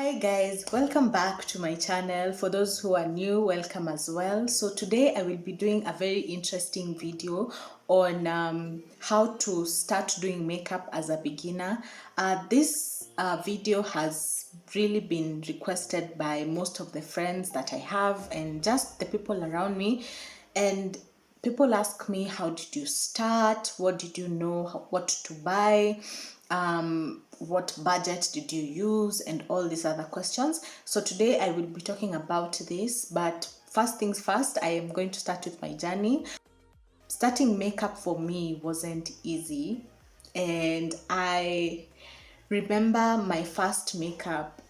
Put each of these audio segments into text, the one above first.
Hi guys, welcome back to my channel. For those who are new, welcome as well. So today I will be doing a very interesting video on how to start doing makeup as a beginner. This video has really been requested by most of the friends that I have and just the people around me, and people ask me, how did you start? What did you know? What to buy? What budget did you use? And all these other questions. So today I will be talking about this, but first things first, I am going to start with my journey. Starting makeup for me wasn't easy, and I remember my first makeup.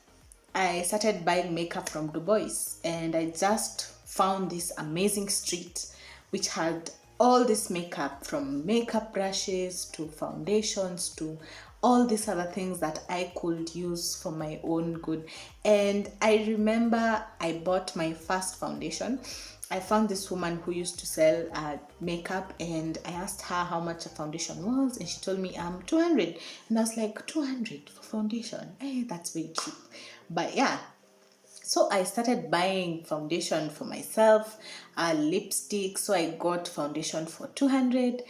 I started buying makeup from Dubois, and I just found this amazing street which had all this makeup, from makeup brushes to foundations to all these other things that I could use for my own good. And I remember I bought my first foundation. I found this woman who used to sell makeup, and I asked her how much a foundation was, and she told me 200. And I was like, 200 for foundation? Hey, that's very cheap. But yeah, so I started buying foundation for myself, lipstick. So I got foundation for 200.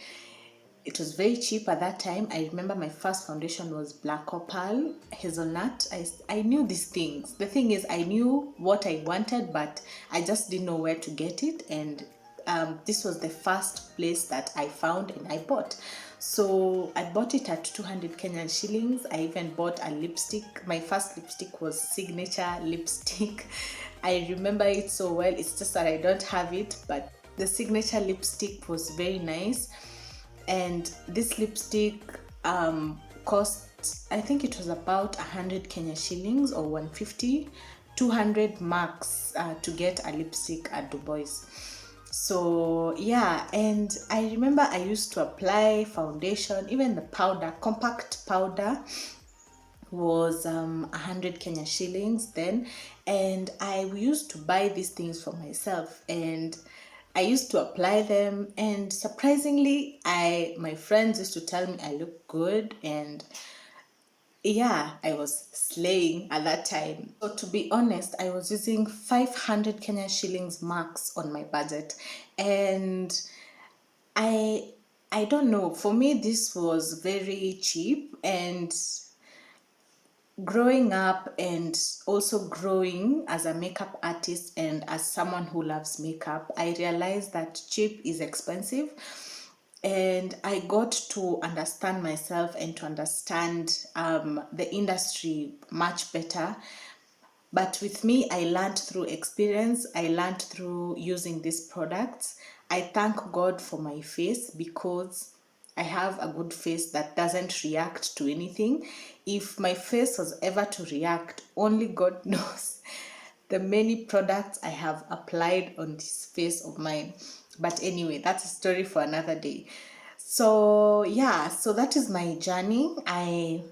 It was very cheap at that time. I remember my first foundation was black opal, hazelnut. I knew these things. The thing is, I knew what I wanted, but I just didn't know where to get it. And this was the first place that I found and I bought. So I bought it at 200 Kenyan shillings. I even bought a lipstick. My first lipstick was signature lipstick. I remember it so well. It's just that I don't have it, but the signature lipstick was very nice. And this lipstick cost, I think it was about 100 Kenya shillings or 150, 200 max to get a lipstick at Dubois. So yeah, and I remember I used to apply foundation, even the powder, compact powder was 100 Kenya shillings then. And I used to buy these things for myself, and I used to apply them, and surprisingly, my friends used to tell me I look good, and yeah, I was slaying at that time. So to be honest, I was using 500 Kenya shillings max on my budget, and I I don't know, for me this was very cheap. And growing up and also growing as a makeup artist and as someone who loves makeup, I realized that cheap is expensive. And I got to understand myself and to understand the industry much better. But with me, I learned through experience. I learned through using these products. I thank God for my face, because I have a good face that doesn't react to anything. If my face was ever to react, only God knows the many products I have applied on this face of mine. But anyway, that's a story for another day. So yeah, so that is my journey. I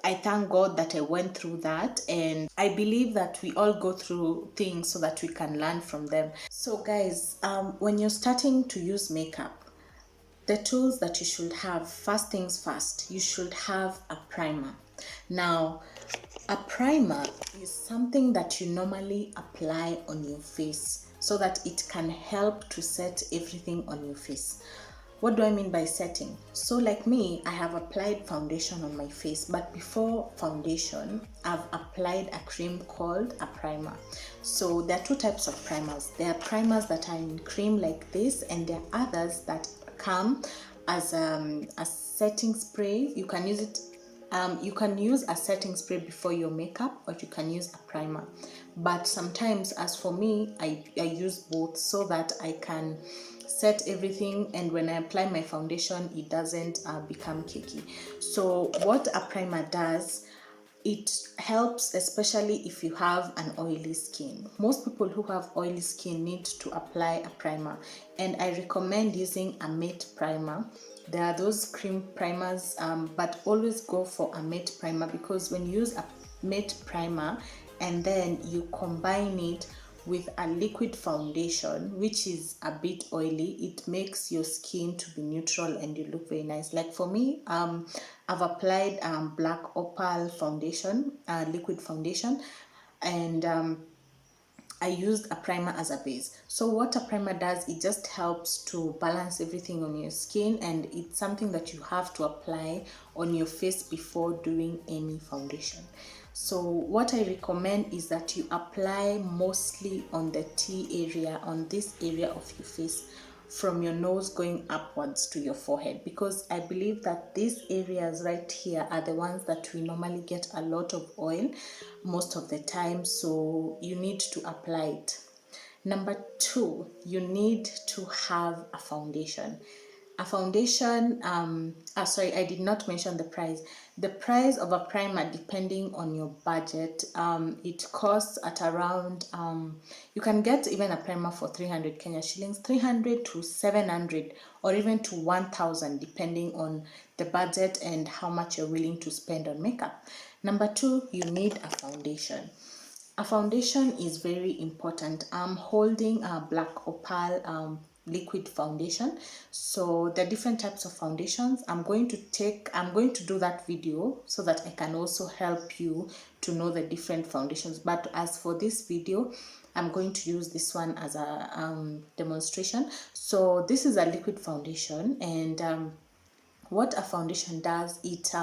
thank God that I went through that, and I believe that we all go through things so that we can learn from them. So guys, when you're starting to use makeup, the tools that you should have, first things first, you should have a primer. Now, a primer is something that you normally apply on your face so that it can help to set everything on your face. What do I mean by setting? So like me, I have applied foundation on my face, but before foundation, I've applied a cream called a primer. So there are two types of primers. There are primers that are in cream like this, and there are others that come as a setting spray. You can use it. You can use a setting spray before your makeup, or you can use a primer. But sometimes, as for me, I use both so that I can set everything, and when I apply my foundation, it doesn't become cakey. So what a primer does, it helps, especially if you have an oily skin. Most people who have oily skin need to apply a primer, and I recommend using a matte primer. There are those cream primers, but always go for a matte primer, because when you use a matte primer and then you combine it with a liquid foundation which is a bit oily, it makes your skin to be neutral and you look very nice. Like for me, I've applied black opal foundation, liquid foundation, and I used a primer as a base. So what a primer does, it just helps to balance everything on your skin, and it's something that you have to apply on your face before doing any foundation. So what I recommend is that you apply mostly on the T area, on this area of your face, from your nose going upwards to your forehead, because I believe that these areas right here are the ones that we normally get a lot of oil most of the time, so you need to apply it. Number two, you need to have a foundation. A foundation, sorry, I did not mention the price. The price of a primer, depending on your budget, it costs at around, you can get even a primer for 300 Kenya shillings, 300 to 700, or even to 1,000, depending on the budget and how much you're willing to spend on makeup. Number two, you need a foundation. A foundation is very important. I'm holding a black opal liquid foundation. So the different types of foundations, I'm going to do that video so that I can also help you to know the different foundations. But as for this video, I'm going to use this one as a demonstration. So this is a liquid foundation, and what a foundation does, it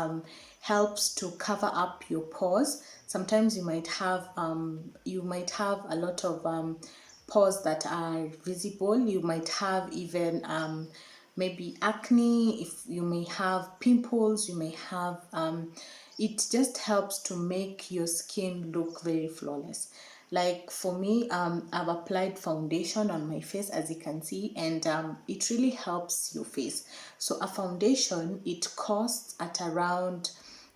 helps to cover up your pores. Sometimes you might have a lot of pores that are visible. You might have even maybe acne, if you may have pimples, you may have it just helps to make your skin look very flawless. Like for me, I've applied foundation on my face, as you can see, and it really helps your face. So a foundation, it costs at around,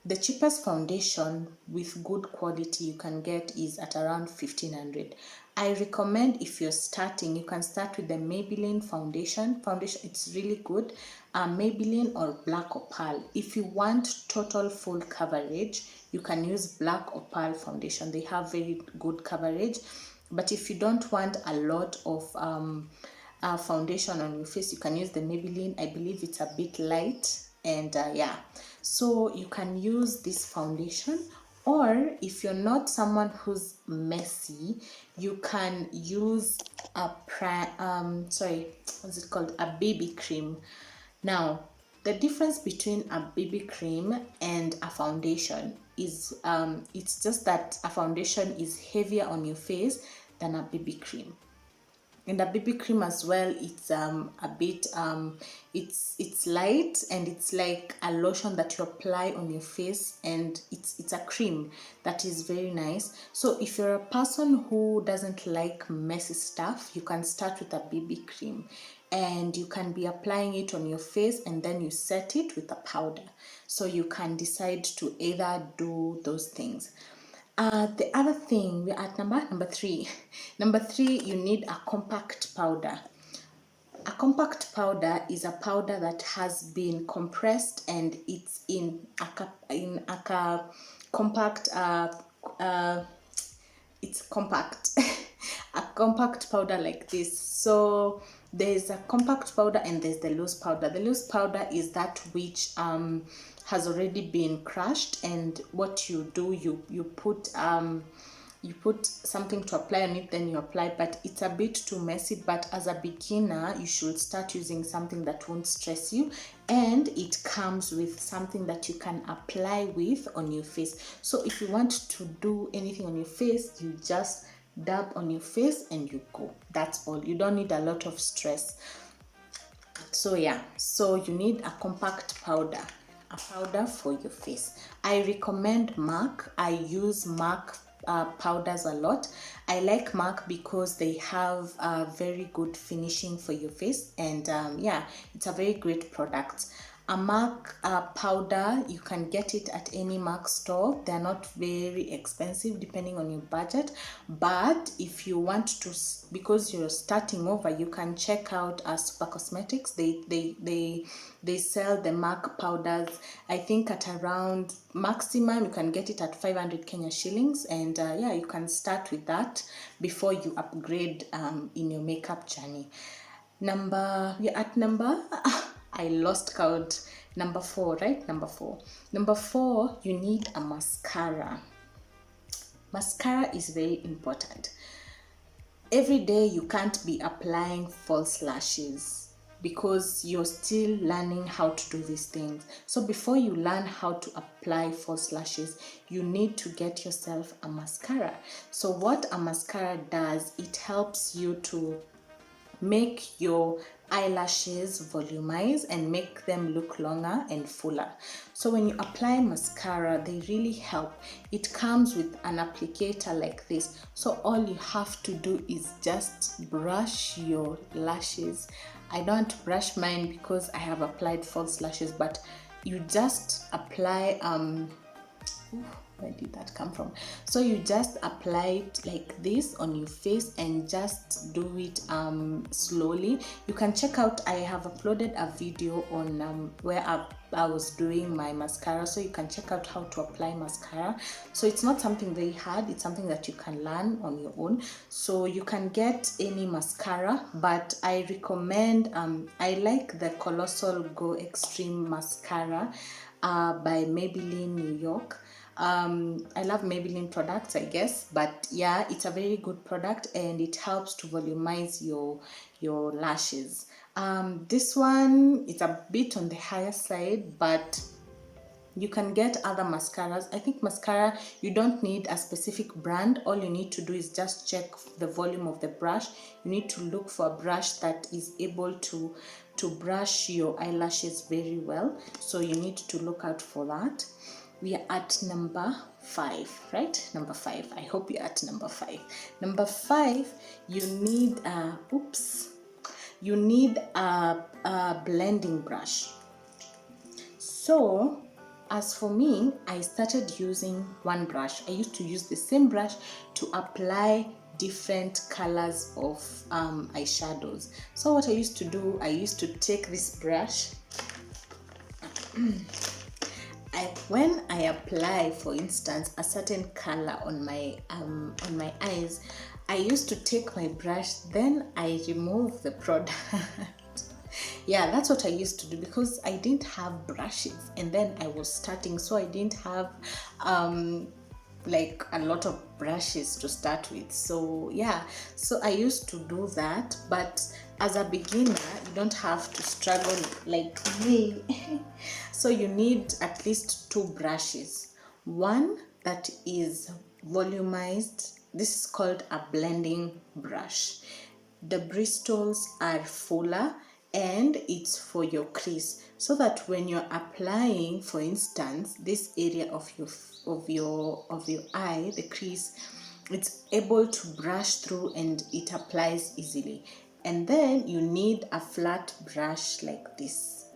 the cheapest foundation with good quality you can get is at around 1,500. I recommend, if you're starting, you can start with the Maybelline foundation. It's really good. Maybelline or black opal. If you want total full coverage, you can use black opal foundation. They have very good coverage. But if you don't want a lot of foundation on your face, you can use the Maybelline. I believe it's a bit light, and yeah, so you can use this foundation. Or if you're not someone who's messy, you can use a what's it called, a BB cream. Now, the difference between a BB cream and a foundation is it's just that a foundation is heavier on your face than a BB cream. And the BB cream as well, it's a bit it's light, and it's like a lotion that you apply on your face, and it's a cream that is very nice. So if you're a person who doesn't like messy stuff, you can start with a BB cream, and you can be applying it on your face, and then you set it with a powder. So you can decide to either do those things. The other thing, we're at number three. Number three, you need a compact powder. A compact powder is a powder that has been compressed, and it's in a compact. It's compact. A compact powder like this. So there's a compact powder and there's the loose powder. The loose powder is that which has already been crushed, and what you do, you put something to apply on it, then you apply, but it's a bit too messy. But as a beginner, you should start using something that won't stress you, and it comes with something that you can apply with on your face. So if you want to do anything on your face, you just dab on your face and you go. That's all. You don't need a lot of stress. So yeah, so you need a compact powder, a powder for your face. I recommend MAC. I use MAC powders a lot. I like MAC because they have a very good finishing for your face, and yeah, it's a very great product. A MAC powder, you can get it at any MAC store. They're not very expensive depending on your budget, but if you want to, because you're starting over, you can check out Super Cosmetics. They sell the MAC powders, I think at around maximum you can get it at 500 Kenya shillings, and yeah, you can start with that before you upgrade in your makeup journey. I lost count. Number 4, right? Number 4, you need a mascara. Mascara is very important. Every day you can't be applying false lashes because you're still learning how to do these things. So before you learn how to apply false lashes, you need to get yourself a mascara. So what a mascara does, it helps you to make your eyelashes volumize and make them look longer and fuller. So when you apply mascara, they really help. It comes with an applicator like this, so all you have to do is just brush your lashes. I don't brush mine because I have applied false lashes, but you just apply where did that come from? So you just apply it like this on your face and just do it slowly. You can check out, I have uploaded a video on where I was doing my mascara, so you can check out how to apply mascara. So it's not something very hard, it's something that you can learn on your own. So you can get any mascara, but I recommend I like the Colossal Go Extreme Mascara by Maybelline New York. I love Maybelline products, I guess, but yeah, it's a very good product and it helps to volumize your lashes. This one is a bit on the higher side, but you can get other mascaras. I think mascara, you don't need a specific brand. All you need to do is just check the volume of the brush. You need to look for a brush that is able to brush your eyelashes very well. So you need to look out for that. We are at number 5, right? Number 5. I hope you're at number 5. Number 5, you need a blending brush. So as for me, I started using one brush. I used to use the same brush to apply different colors of eyeshadows. So what I used to do, I used to take this brush. When I apply, for instance, a certain color on my eyes, I used to take my brush, then I remove the product. Yeah, that's what I used to do because I didn't have brushes, and then I was starting, so I didn't have like a lot of brushes to start with. So yeah, so I used to do that, but as a beginner you don't have to struggle like me. So you need at least 2 brushes, one that is volumized. This is called a blending brush. The bristles are fuller and it's for your crease, so that when you're applying, for instance, this area of your eye, the crease, it's able to brush through and it applies easily. And then you need a flat brush like this.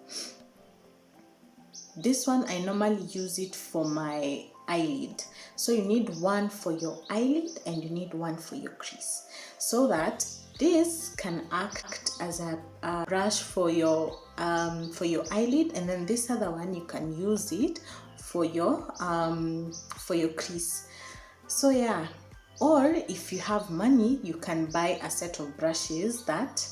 This one I normally use it for my eyelid. So you need one for your eyelid and you need one for your crease, so that this can act as a brush for your eyelid, and then this other one you can use it for your crease. So yeah, or if you have money, you can buy a set of brushes that,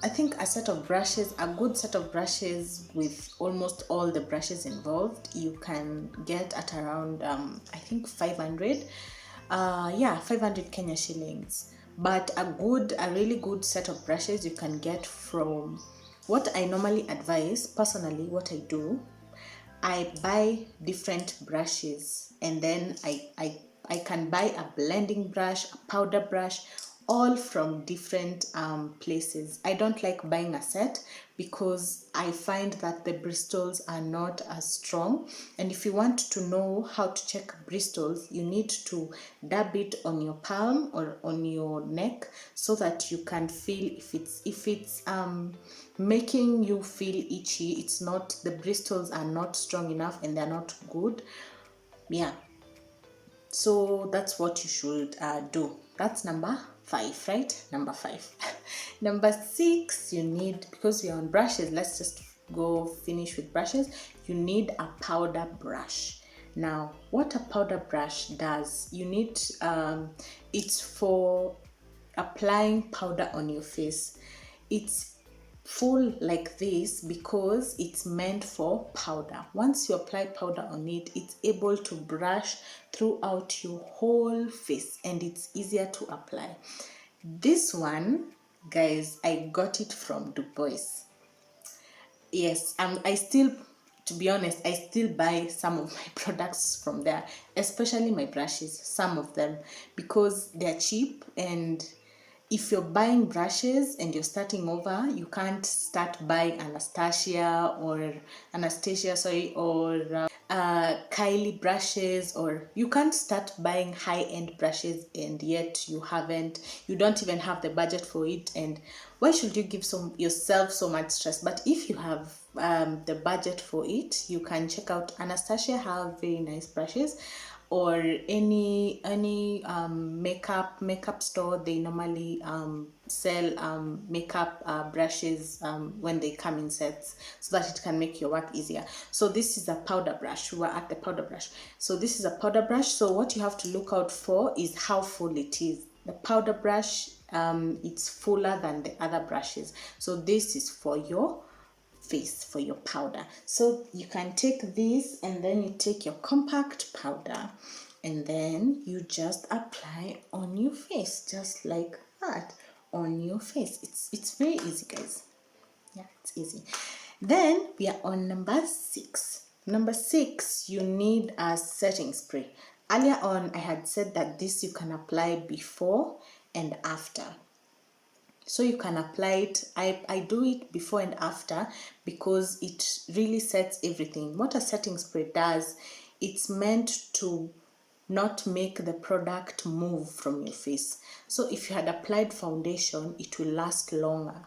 I think a good set of brushes with almost all the brushes involved, you can get at around I think 500 500 Kenya shillings. But a really good set of brushes you can get from, what I normally advise, personally what I do, I buy different brushes, and then I can buy a blending brush, a powder brush, all from different places. I don't like buying a set because I find that the bristles are not as strong, and if you want to know how to check bristles, you need to dab it on your palm or on your neck so that you can feel if it's making you feel itchy. It's not, the bristles are not strong enough and they're not good. Yeah, so that's what you should do. That's number 5, right? Number 5. Number 6, you need, because we're on brushes, let's just go finish with brushes. You need a powder brush. Now, what a powder brush does, you need, it's for applying powder on your face. It's full like this because it's meant for powder. Once you apply powder on it, it's able to brush throughout your whole face and it's easier to apply. This one, guys, I got it from Dubois. Yes, I still, to be honest, I still buy some of my products from there, especially my brushes, some of them, because they're cheap. And if you're buying brushes and you're starting over, you can't start buying Anastasia, sorry, or Kylie brushes, or you can't start buying high-end brushes and yet you don't even have the budget for it. And why should you give yourself so much stress? But if you have the budget for it, you can check out Anastasia, have very nice brushes, or any makeup store. They normally sell makeup brushes when they come in sets, so that it can make your work easier. So this is a powder brush. We were at the powder brush. So this is a powder brush. So what you have to look out for is how full it is. The powder brush, it's fuller than the other brushes. So this is for your face, for your powder. So you can take this and then you take your compact powder and then you just apply on your face, just like that, on your face. It's very easy, guys. Yeah, it's easy. Then we are on number 6. Number 6, you need a setting spray. Earlier on I had said that this you can apply before and after. So you can apply it. I do it before and after because it really sets everything. What a setting spray does, it's meant to not make the product move from your face. So if you had applied foundation, it will last longer,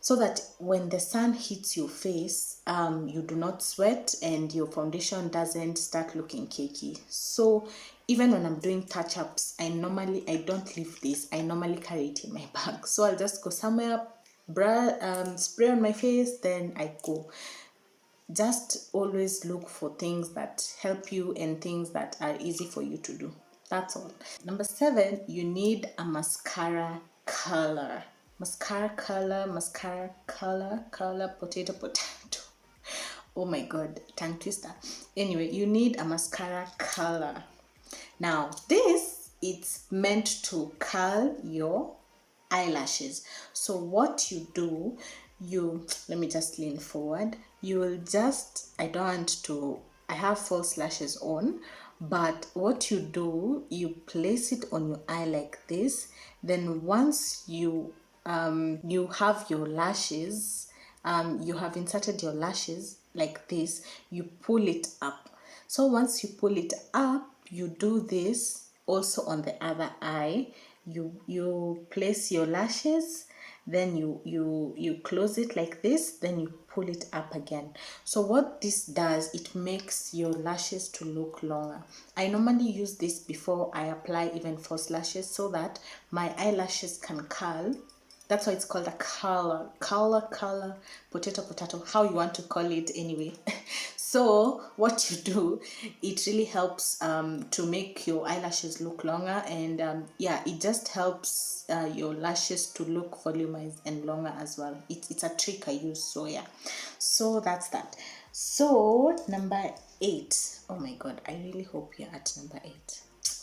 so that when the sun hits your face, you do not sweat and your foundation doesn't start looking cakey. So even when I'm doing touch-ups, I don't leave this. I normally carry it in my bag. So I'll just go somewhere, spray on my face, then I go. Just always look for things that help you and things that are easy for you to do. That's all. Number 7, you need a mascara color. Mascara color, potato. Oh my god, tongue twister. Anyway, you need a mascara color. Now this, it's meant to curl your eyelashes. So what you do, let me just lean forward. You will just, I have false lashes on, but what you do, you place it on your eye like this. Then once you have your lashes, you have inserted your lashes like this, you pull it up. So once you pull it up, you do this also on the other eye. You place your lashes, then you close it like this, then you pull it up again. So what this does, it makes your lashes to look longer. I normally use this before I apply even false lashes, so that my eyelashes can curl. That's why it's called a color, potato, how you want to call it anyway. So what you do, it really helps to make your eyelashes look longer, and yeah, it just helps your lashes to look volumized and longer as well. It's a trick I use. So yeah, so that's that. So number 8. Oh my god, I really hope you're at number 8.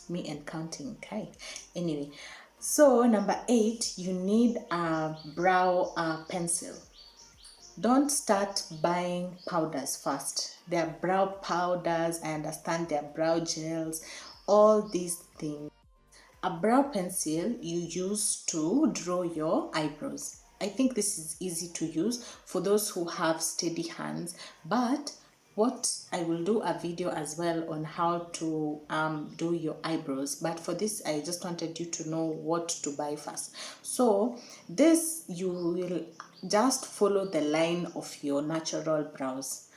Me and counting, okay? Anyway, so number 8, you need a brow pencil. Don't start buying powders first. There are brow powders, I understand there are brow gels, all these things. a brow pencil you use to draw your eyebrows. I think this is easy to use for those who have steady hands, but what I will do a video as well on how to do your eyebrows, but for this I just wanted you to know what to buy first. So this, you will just follow the line of your natural brows.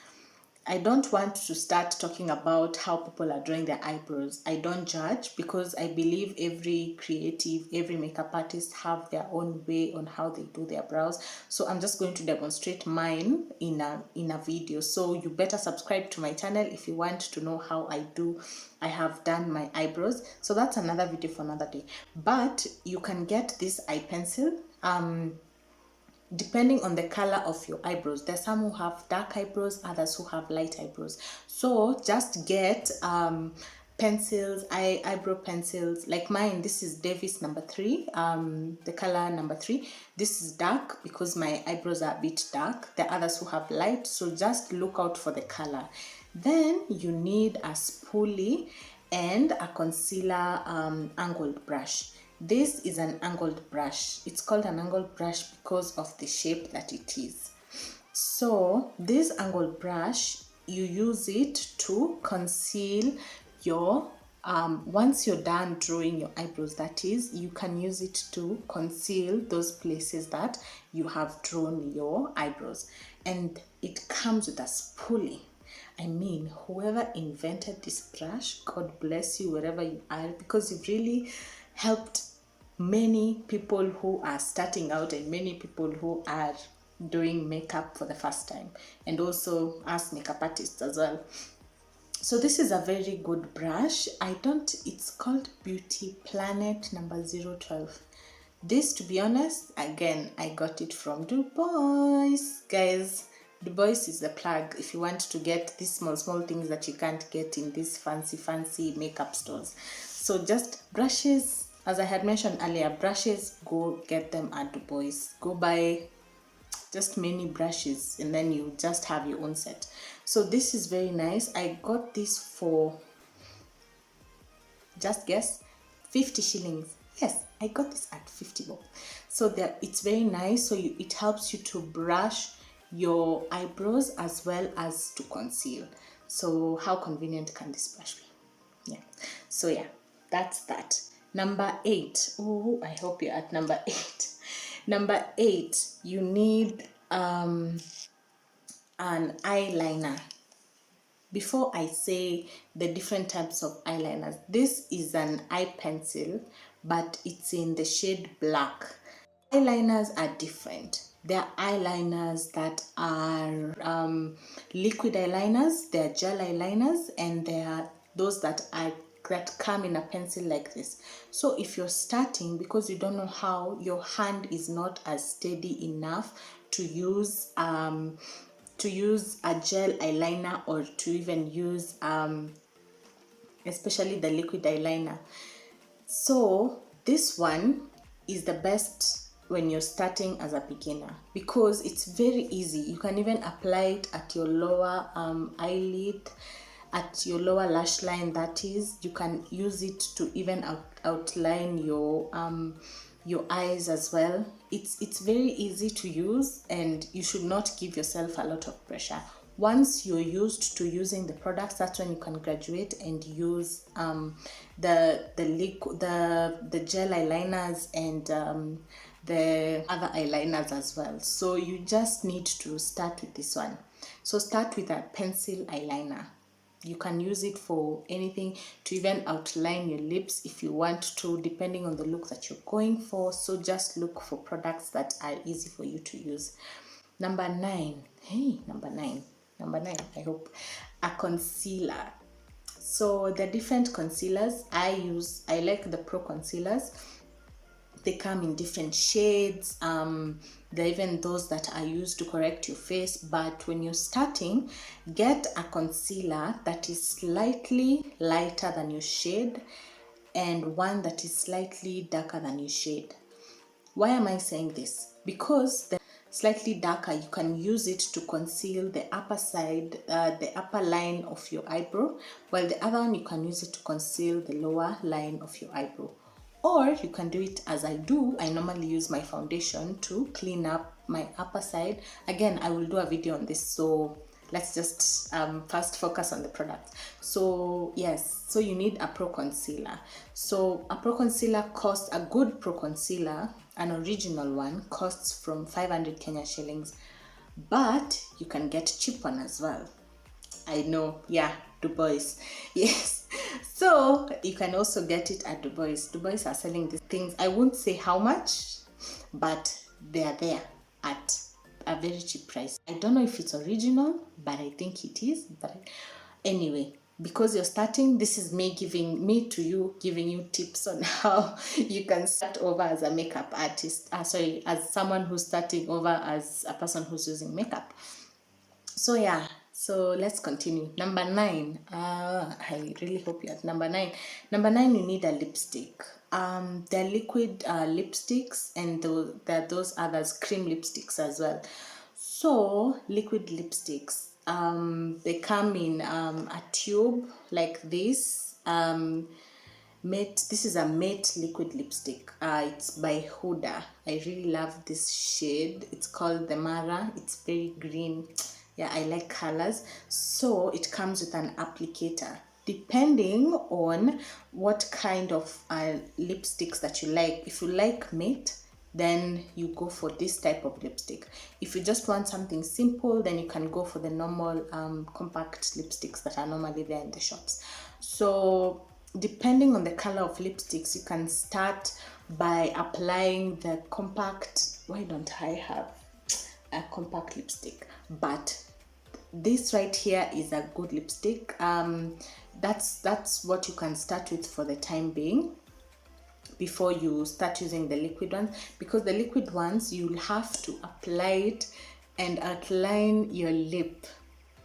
I don't want to start talking about how people are drawing their eyebrows. I don't judge, because I believe every creative, every makeup artist have their own way on how they do their brows. So I'm just going to demonstrate mine in a video. So you better subscribe to my channel if you want to know how I have done my eyebrows. So that's another video for another day. But you can get this eye pencil. Depending on the color of your eyebrows, there's some who have dark eyebrows, others who have light eyebrows. So just get pencils, eyebrow pencils like mine. This is Davis number 3, the color number 3. This is dark because my eyebrows are a bit dark. The others who have light, so just look out for the color. Then you need a spoolie and a concealer angled brush. This is an angled brush. It's called an angled brush because of the shape that it is. So this angled brush, you use it to conceal your once you're done drawing your eyebrows, that is, you can use it to conceal those places that you have drawn your eyebrows. And it comes with a spoolie. I mean, whoever invented this brush, God bless you wherever you are, because you've really helped many people who are starting out and many people who are doing makeup for the first time, and also us makeup artists as well. So this is a very good brush. It's called Beauty Planet number 012. This, to be honest, again, I got it from Dubois. Guys, Dubois is the plug if you want to get these small things that you can't get in these fancy makeup stores. So just brushes, as I had mentioned earlier, brushes, go get them at Dubois. Go buy just many brushes and then you just have your own set. So this is very nice. I got this for, just guess, 50 shillings. Yes, I got this at 50 bob. So it's very nice. So it helps you to brush your eyebrows as well as to conceal. So how convenient can this brush be? Yeah. So yeah, that's that. Number 8. Oh, I hope you're at number 8. Number 8, you need an eyeliner. Before I say the different types of eyeliners, this is an eye pencil, but it's in the shade black. Eyeliners are different. There are eyeliners that are liquid eyeliners, there are gel eyeliners, and there are those that come in a pencil like this. So if you're starting, because you don't know how, your hand is not as steady enough to use a gel eyeliner, or to even use especially the liquid eyeliner. So this one is the best when you're starting as a beginner, because it's very easy. You can even apply it at your lower eyelid, at your lower lash line, that is. You can use it to even outline your eyes as well. It's very easy to use, and you should not give yourself a lot of pressure. Once you're used to using the products, that's when you can graduate and use the gel eyeliners and the other eyeliners as well. So you just need to start with this one. So start with a pencil eyeliner. You can use it for anything, to even outline your lips if you want to, depending on the look that you're going for. So just look for products that are easy for you to use. Number 9. Hey, number 9, I hope. A concealer. So the different concealers I like the Pro concealers. They come in different shades. There are even those that are used to correct your face. But when you're starting, get a concealer that is slightly lighter than your shade, and one that is slightly darker than your shade. Why am I saying this? Because the slightly darker, you can use it to conceal the upper side, the upper line of your eyebrow, while the other one, you can use it to conceal the lower line of your eyebrow. or you can do it as I do. I normally use my foundation to clean up my upper side. Again, I will do a video on this, so let's just first focus on the product. So yes, so you need a pro concealer. So a pro concealer costs, a good pro concealer, an original one, costs from 500 Kenya shillings, but you can get cheap one as well. I know, yeah, Dubois. Yes. So you can also get it at Dubois. Dubois are selling these things. I won't say how much, but they are there at a very cheap price. I don't know if it's original, but I think it is. But anyway, because you're starting, this is me giving you tips on how you can start over as a makeup artist. As someone who's starting over as a person who's using makeup. So yeah, so let's continue. Number 9. I really hope you're at number 9. Number 9, you need a lipstick. They're liquid lipsticks, and there are those others, cream lipsticks as well. So liquid lipsticks, they come in a tube like this. This is a matte liquid lipstick. It's by Huda. I really love this shade. It's called the Mara. It's very green. Yeah, I like colors. So it comes with an applicator. Depending on what kind of lipsticks that you like. If you like matte, then you go for this type of lipstick. If you just want something simple, then you can go for the normal compact lipsticks that are normally there in the shops. So depending on the color of lipsticks, you can start by applying the compact. Why don't I have a compact lipstick? But this right here is a good lipstick. That's what you can start with for the time being, before you start using the liquid ones, because the liquid ones you'll have to apply it and outline your lip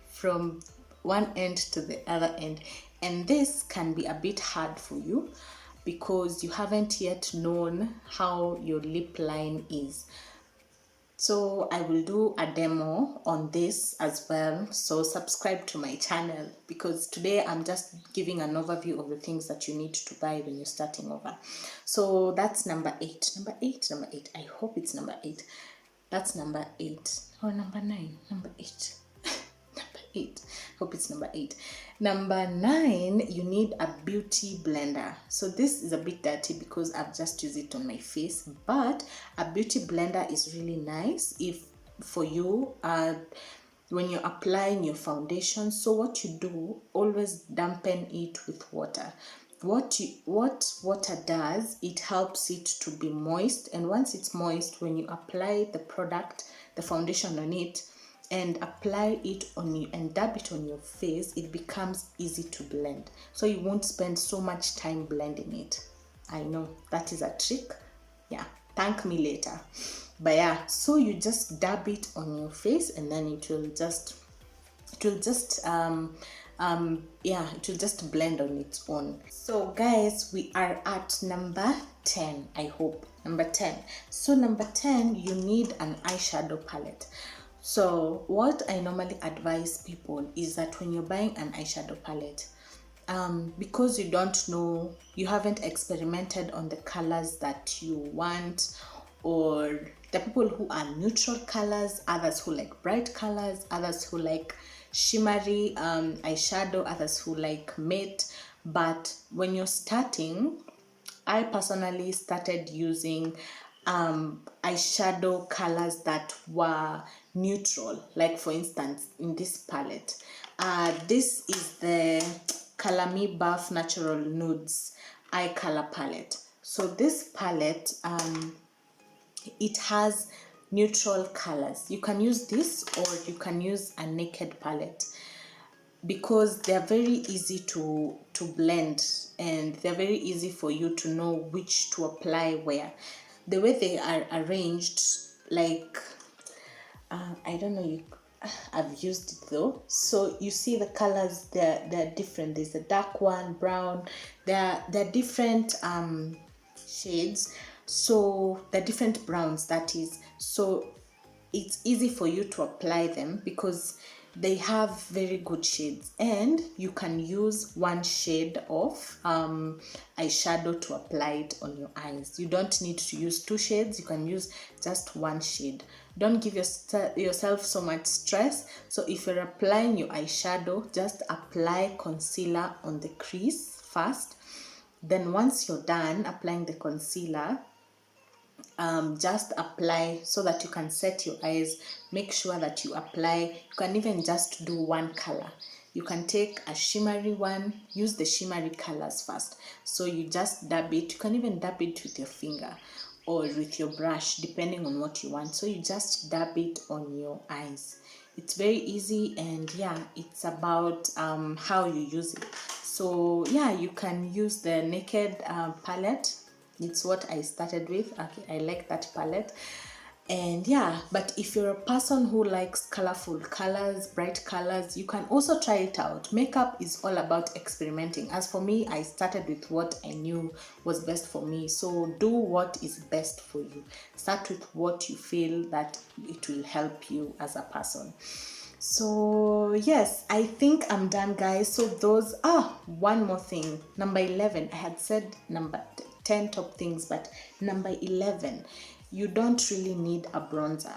from one end to the other end, and this can be a bit hard for you because you haven't yet known how your lip line is. So I will do a demo on this as well, so subscribe to my channel, because today I'm just giving an overview of the things that you need to buy when you're starting over. So that's number 8. Number 8. I hope it's number 8. That's number 8 or number 9. Number 8. Number 8. Hope it's number 8. Number 9, you need a beauty blender. So this is a bit dirty because I've just used it on my face, but a beauty blender is really nice if for you when you're applying your foundation. So what you do, always dampen it with water. What water does, it helps it to be moist, and once it's moist, when you apply the product, the foundation on it, and apply it on you and dab it on your face, it becomes easy to blend. So you won't spend so much time blending it. I know that is a trick. Yeah, thank me later. But yeah, so you just dab it on your face, and then it will just blend on its own. So guys, we are at number 10. I hope number 10. So number 10, you need an eyeshadow palette. So what I normally advise people is that when you're buying an eyeshadow palette, because you don't know, you haven't experimented on the colors that you want, or the people who are neutral colors, others who like bright colors, others who like shimmery eyeshadow, others who like matte. But when you're starting, I personally started using eyeshadow colors that were neutral. Like for instance, in this palette, this is the Color Me Buff Natural Nudes eye color palette. So this palette, it has neutral colors. You can use this, or you can use a naked palette, because they're very easy to blend, and they're very easy for you to know which to apply where. The way they are arranged, like I don't know, I've used it though. So you see the colors, they're different. There's a dark one, brown. They're different shades. So they're different browns, that is. So it's easy for you to apply them, because they have very good shades, and you can use one shade of eyeshadow to apply it on your eyes. You don't need to use two shades, you can use just one shade. Don't give yourself so much stress. So if you're applying your eyeshadow, just apply concealer on the crease first. Then once you're done applying the concealer, just apply so that you can set your eyes. Make sure that you apply, you can even just do one color. You can take a shimmery one, use the shimmery colors first. So you just dab it, you can even dab it with your finger or with your brush depending on what you want. So you just dab it on your eyes. It's very easy, and yeah, it's about how you use it. So yeah, you can use the Naked palette. It's what I started with. Okay, I like that palette. And yeah, but if you're a person who likes colorful colors, bright colors, you can also try it out. Makeup is all about experimenting. As for me, I started with what I knew was best for me. So do what is best for you. Start with what you feel that it will help you as a person. So yes, I think I'm done, guys. So those one more thing. Number 11, I had said number 10 top things, but number 11, you don't really need a bronzer.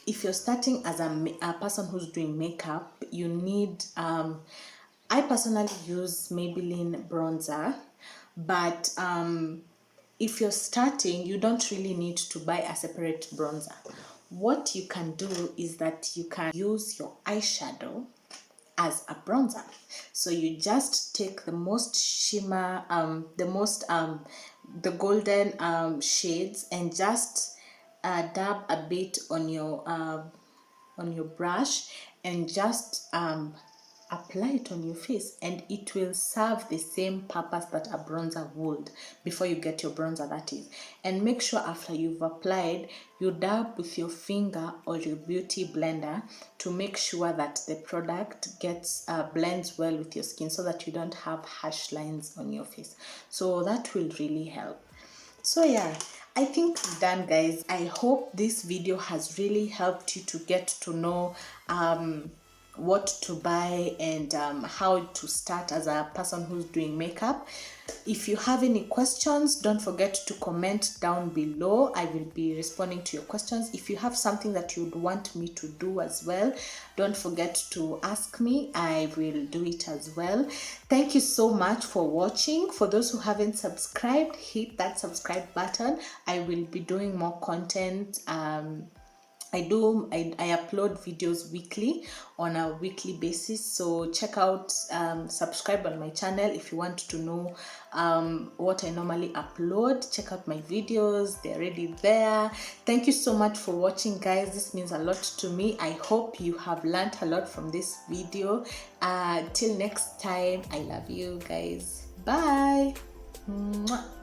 If you're starting as a person who's doing makeup, you need I personally use Maybelline bronzer, but if you're starting, you don't really need to buy a separate bronzer. What you can do is that you can use your eyeshadow as a bronzer. So you just take the most shimmer, the golden shades, and just dab a bit on your brush, and just apply it on your face, and it will serve the same purpose that a bronzer would before you get your bronzer, that is. And make sure after you've applied, you dab with your finger or your beauty blender to make sure that the product gets blends well with your skin, so that you don't have harsh lines on your face. So that will really help. So yeah, I think we're done, guys. I hope this video has really helped you to get to know what to buy and how to start as a person who's doing makeup. If you have any questions, don't forget to comment down below. I will be responding to your questions. If you have something that you would want me to do as well, don't forget to ask me. I will do it as well. Thank you so much for watching. For those who haven't subscribed, hit that subscribe button. I will be doing more content. I upload videos weekly, on a weekly basis. So check out, subscribe on my channel if you want to know what I normally upload. Check out my videos, they're already there. Thank you so much for watching, guys. This means a lot to me. I hope you have learned a lot from this video. Till next time, I love you guys. Bye. Mwah.